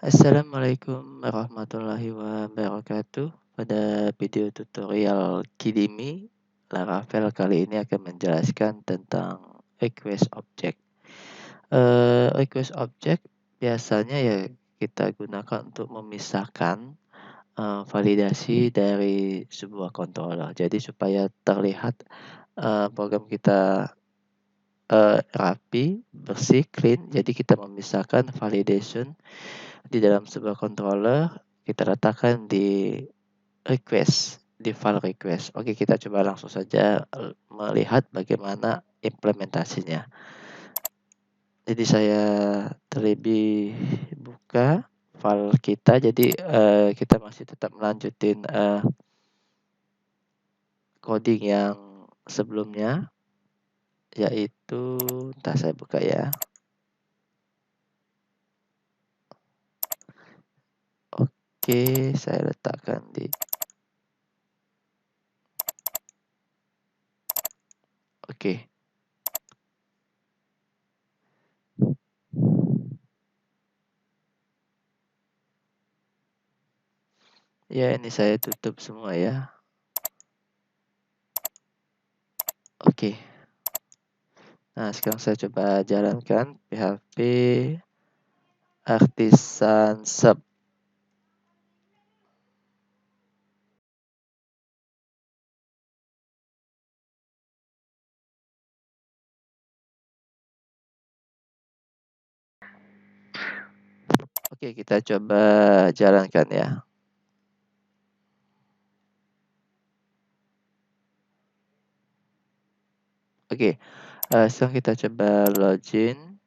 Assalamualaikum warahmatullahi wabarakatuh. Pada video tutorial Kidimi, Laravel kali ini akan menjelaskan tentang request object. Request object biasanya ya kita gunakan untuk memisahkan validasi dari sebuah controller. Jadi supaya terlihat program kita rapi, bersih, clean. Jadi kita memisahkan validation di dalam sebuah controller, kita letakkan di file request. Oke, kita coba langsung saja melihat bagaimana implementasinya. Jadi saya terlebih buka file kita. Jadi kita masih tetap melanjutin coding yang sebelumnya, yaitu entah saya buka ya. Oke, saya letakkan di Oke. Ya, ini saya tutup semua ya. Oke. Nah, sekarang saya coba jalankan PHP Artisan Sub. Oke, kita coba jalankan ya. Oke, sekarang kita coba login.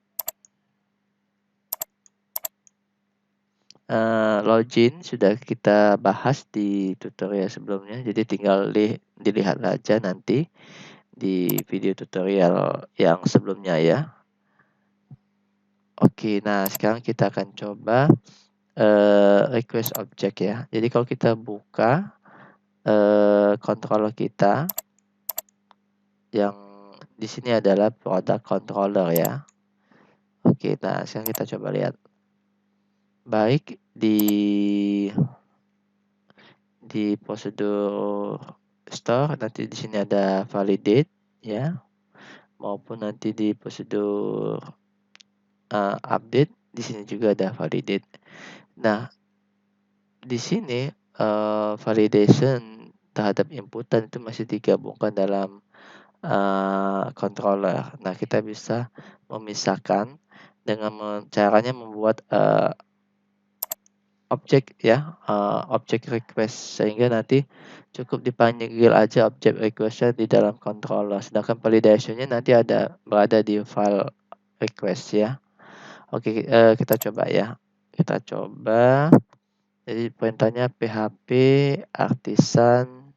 Login sudah kita bahas di tutorial sebelumnya, jadi tinggal dilihat aja nanti di video tutorial yang sebelumnya ya. Oke, nah sekarang kita akan coba request object ya. Jadi kalau kita buka controller kita, yang di sini adalah product controller ya. Oke, nah sekarang kita coba lihat. Baik di prosedur store, nanti di sini ada validate ya, maupun nanti di prosedur update, di sini juga ada validate. Nah, di sini validation terhadap inputan itu masih digabungkan dalam controller. Nah, kita bisa memisahkan dengan caranya membuat objek ya, objek request, sehingga nanti cukup dipanggil aja objek request-nya di dalam controller, sedangkan validation-nya nanti berada di file request ya. Oke, kita coba ya. Kita coba. Jadi perintahnya php artisan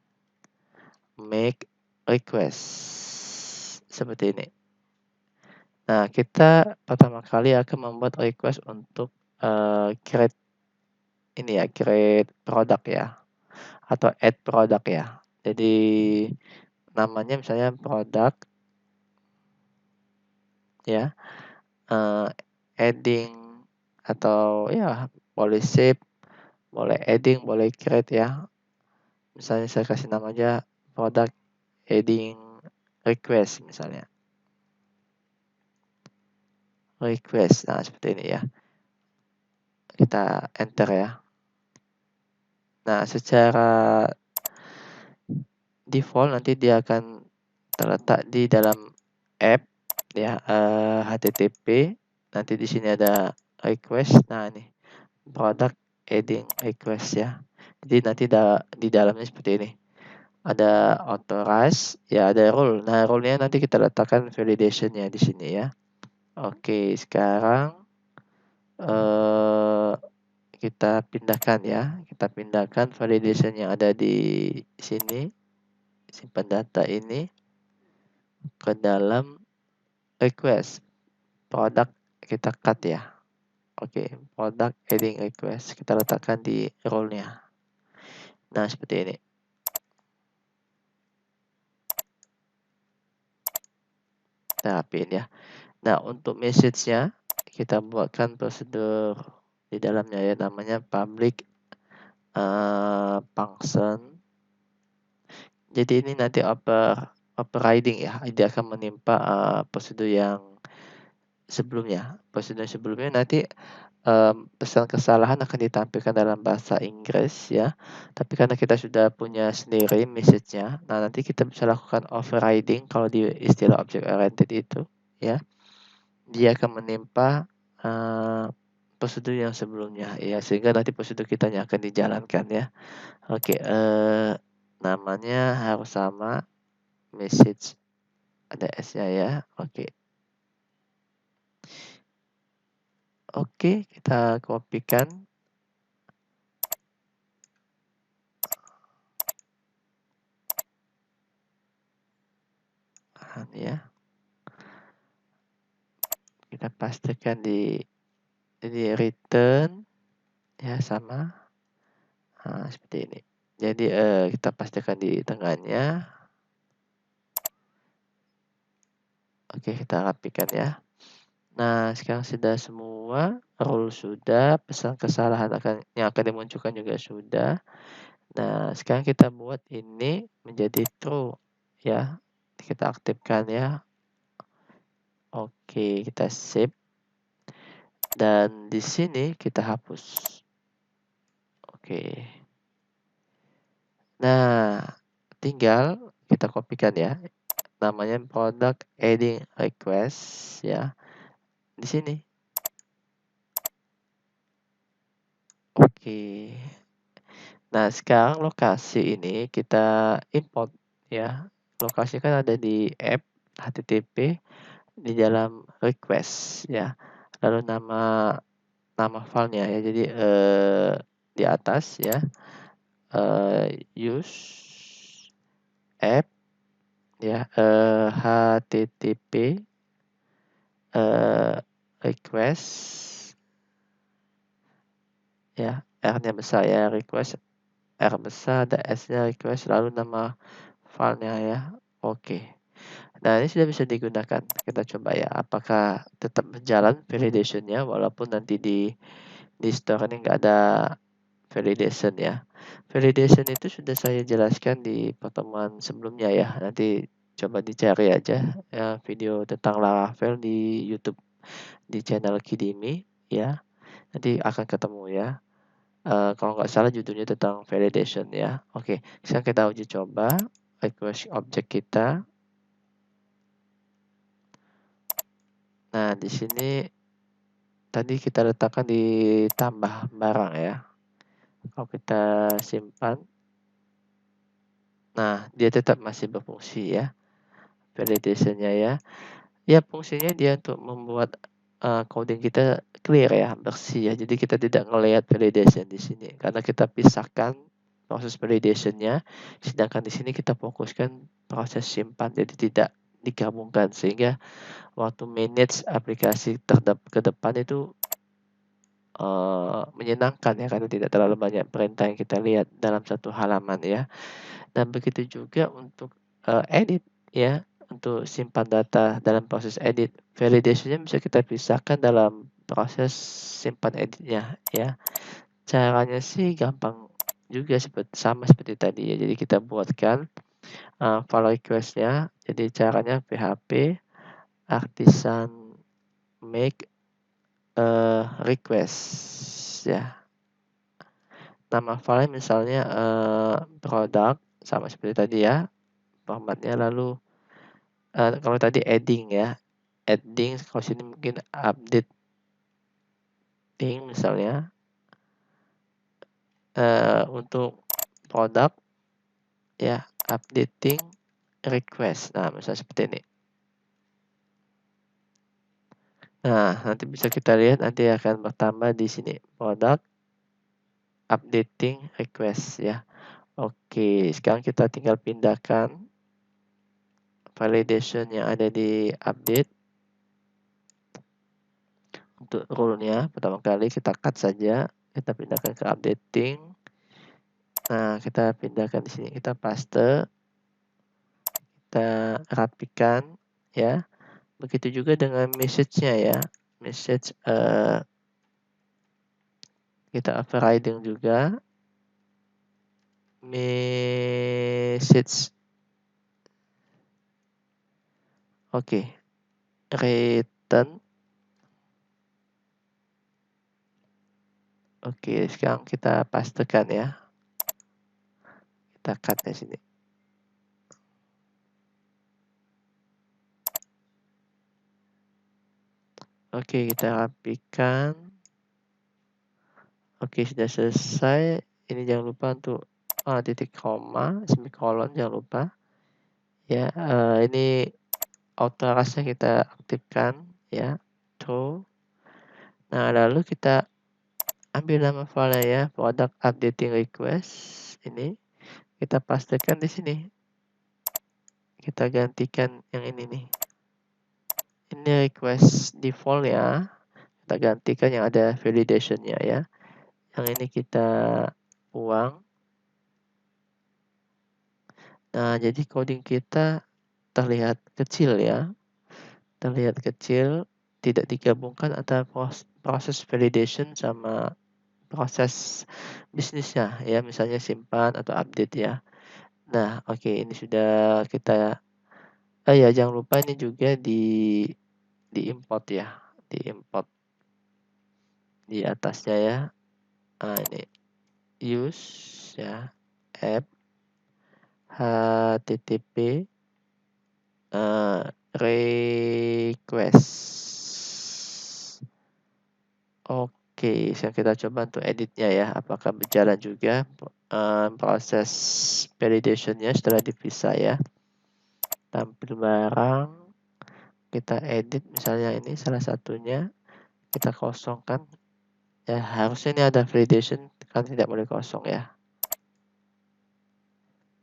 make request. Seperti ini. Nah, kita pertama kali akan membuat request untuk create ini ya, create product ya, atau add product ya. Jadi namanya misalnya product ya, adding atau ya boleh save, boleh adding, boleh create ya. Misalnya saya kasih namanya product adding request misalnya. Request. Nah, seperti ini ya. Kita enter ya. Nah, secara default nanti dia akan terletak di dalam app ya, HTTP. Nanti di sini ada request. Nah, ini product adding request ya. Jadi nanti di dalamnya seperti ini. Ada authorize, ya ada rule. Nah, rule-nya nanti kita letakkan validation-nya di sini ya. Oke, sekarang kita pindahkan ya. Kita pindahkan validation yang ada di sini, simpan data ini ke dalam request. Product kita cut ya. Oke, product adding request kita letakkan di role-nya. Nah, seperti ini. Kita rapiin ya. Nah, untuk message-nya kita buatkan prosedur di dalamnya ya, namanya public function. Jadi ini nanti overriding ya, dia akan menimpa prosedur yang sebelumnya. Prosedur sebelumnya nanti pesan kesalahan akan ditampilkan dalam bahasa Inggris ya. Tapi karena kita sudah punya sendiri message-nya, nah nanti kita bisa lakukan overriding kalau di istilah object oriented itu ya. Dia akan menimpa prosedur yang sebelumnya ya, sehingga nanti prosedur kitanya akan dijalankan ya. Oke, namanya harus sama, message ada S-nya ya. Oke. Oke, kita kopikan. Ya. Kita pastikan di return ya, sama. Nah, seperti ini. Jadi kita pastikan di tengahnya. Oke, kita rapikan ya. Nah, sekarang sudah semua, rule sudah, pesan kesalahan yang akan dimunculkan juga sudah. Nah, sekarang kita buat ini menjadi true ya. Kita aktifkan ya. Oke, kita save. Dan di sini kita hapus. Oke. Nah, tinggal kita kopikan ya. Namanya product adding request ya. Di sini. Oke. Nah, sekarang lokasi ini kita import ya. Lokasi kan ada di app HTTP di dalam request ya. Lalu nama filenya ya. Jadi di atas ya. Use app ya, HTTP request ya, R-nya besar ya, request, R besar, ada S-nya request, lalu nama filenya ya. Oke. Nah, ini sudah bisa digunakan. Kita coba ya, apakah tetap berjalan validation-nya walaupun nanti di store ini nggak ada validation ya. Validation itu sudah saya jelaskan di pertemuan sebelumnya ya. Nanti coba dicari aja ya, video tentang Laravel di YouTube di channel Kidimi ya. Nanti akan ketemu ya. Kalau nggak salah judulnya tentang validation ya. Oke, sekarang kita uji coba request object kita. Nah, di sini tadi kita letakkan di tambah barang ya. Kalau kita simpan, nah dia tetap masih berfungsi ya, validation-nya ya. Ya, fungsinya dia untuk membuat coding kita clear ya, bersih ya. Jadi kita tidak ngelihat validation di sini karena kita pisahkan proses validation-nya, sedangkan di sini kita fokuskan proses simpan. Jadi tidak digabungkan sehingga waktu manage aplikasi ke depan itu menyenangkan ya, karena tidak terlalu banyak perintah yang kita lihat dalam satu halaman ya. Dan begitu juga untuk edit ya, untuk simpan data dalam proses edit. Validation-nya bisa kita pisahkan dalam proses simpan editnya ya. Caranya sih gampang juga, sama seperti tadi ya. Jadi kita buatkan file request-nya. Jadi caranya PHP artisan make request ya. Nama file misalnya product, sama seperti tadi ya formatnya. Lalu kalau tadi adding ya, adding, kalau sini mungkin updating misalnya. Untuk produk ya, updating request. Nah, misalnya seperti ini. Nah, nanti bisa kita lihat nanti akan bertambah di sini produk updating request ya. Oke, sekarang kita tinggal pindahkan validation yang ada di update. Untuk rule-nya pertama kali kita cut saja, kita pindahkan ke updating. Nah, kita pindahkan di sini, kita paste, kita rapikan ya. Begitu juga dengan message-nya ya. Message Kita overriding juga. Message. Oke. Return. Oke, sekarang kita pastekan ya. Kita cut di sini. Oke, kita rapikan. Oke, sudah selesai. Ini jangan lupa untuk titik koma, semikolon jangan lupa. Ya, ini auto rasnya kita aktifkan ya. True. Nah, lalu kita ambil nama file ya, product updating request. Ini kita pastekan di sini. Kita gantikan yang ini nih. Ini request default ya. Kita gantikan yang ada validation-nya ya. Yang ini kita buang. Nah, jadi coding kita terlihat kecil ya. Terlihat kecil, tidak digabungkan antara proses validation sama proses bisnisnya ya, misalnya simpan atau update ya. Nah, oke, ini sudah kita ya jangan lupa ini juga di-import ya, di-import di atasnya ya. Nah, ini use ya app http request. Oke, sekarang kita coba untuk editnya ya, apakah berjalan juga proses validation-nya setelah dipisah ya. Tampil barang, kita edit misalnya ini salah satunya, kita kosongkan. Ya, harusnya ini ada validation, kan tidak boleh kosong ya.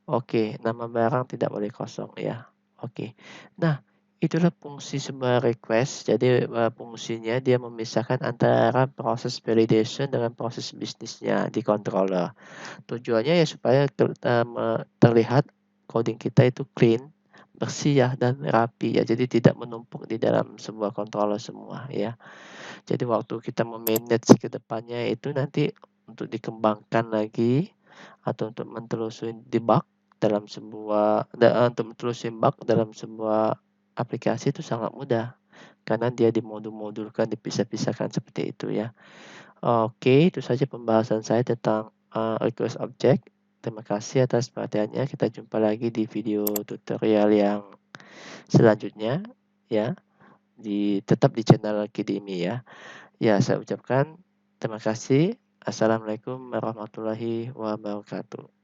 Oke, nama barang tidak boleh kosong ya. Oke. Nah, itulah fungsi sebuah request. Jadi fungsinya dia memisahkan antara proses validation dengan proses bisnisnya di controller. Tujuannya ya supaya terlihat coding kita itu clean, bersih ya, dan rapi ya. Jadi tidak menumpuk di dalam sebuah controller semua ya. Jadi waktu kita memanage ke depannya itu nanti untuk dikembangkan lagi atau untuk menelusuri debug dalam sebuah untuk menelusuri bug dalam sebuah aplikasi itu sangat mudah karena dia dimodul-modulkan, dipisah-pisahkan seperti itu ya. Oke, itu saja pembahasan saya tentang request object. Terima kasih atas perhatiannya. Kita jumpa lagi di video tutorial yang selanjutnya ya. Tetap di channel Kidimi ya. Ya, saya ucapkan terima kasih. Assalamualaikum warahmatullahi wabarakatuh.